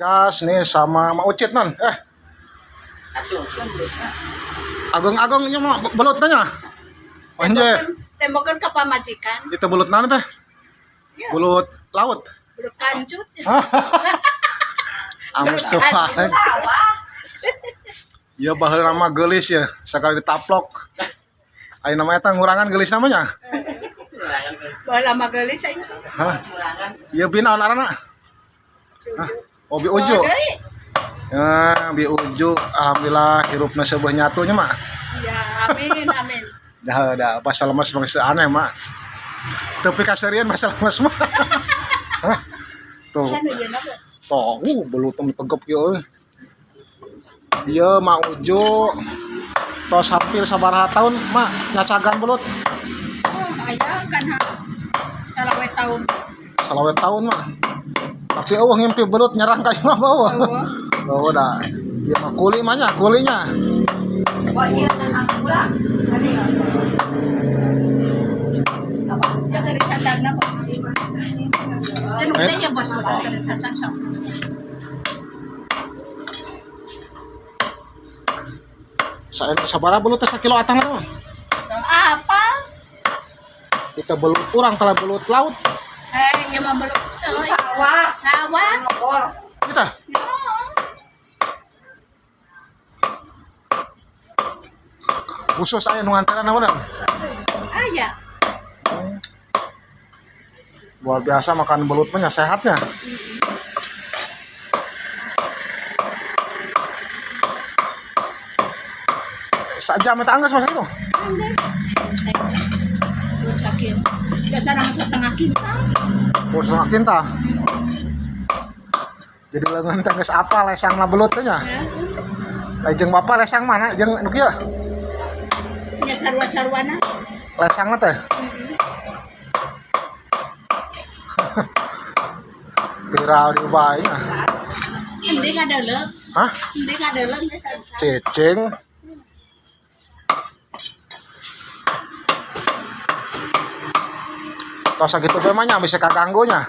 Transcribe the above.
gas nih sama Mak Ucit non. Ageng-agengnya mah belut tanya. Onje. Tembokan ke pamajikan. Itu belut mana teh? Belut laut. Belut kancut. Amus tuh. Ya baheula nama geulis ya, sekali ditaplok. Aya namanya teh ngurangan geulis namanya. Baheula mah geulis aing. Hah? Ieu bin naon aranna? Hah? Oh, Bi Uju. Ya, Bi Uju alhamdulillah hirupna seubeuh nyatunya mah. Ya, amin amin. Dah bahasa lemes mah aneh mah. Tapi kaserian bahasa lemes mah. Hah? Tuh. Tuh, belut tegep kieu. Ieu Mak Uju tos hampir sabaraha tahun mak nyacagan belut. Oh, aya kan salawe tahun. Salawe tahun mah. Tapi eueuh ngimpi belut nyerang ka imah eueuh. Oh, dah. Ieu mah kuli mah nya, kulinya. Oh, iya kan pula. Ya dari cacarna kok. Cenah ya bos dari cacar sok. Saya sabaraha belut teh sakilo atang mah. Apa? Kita belut urang kalau belut laut. Ya mah belut sawah. Sawah. Kita. Khusus aya nu nganteran naon? Aya. Luar biasa makan belut mah sehatnya. Sajam eta anggeus masa itu. Belum sakit. Biasa nama setengah kintal. Oh, setengah kintal. Jadi leungeun teh geus apa lesangna belut teh nya. Jeung Bapak lesang mana? Jeung nu kieu? Ya sarua-sarwana. Lesangna teh. Viral di bae nya. Ending adeuleuh. Hah? Ending adeuleuh geus. Cicing. Tos sakitu bae mah nya bisa kaganggu nya.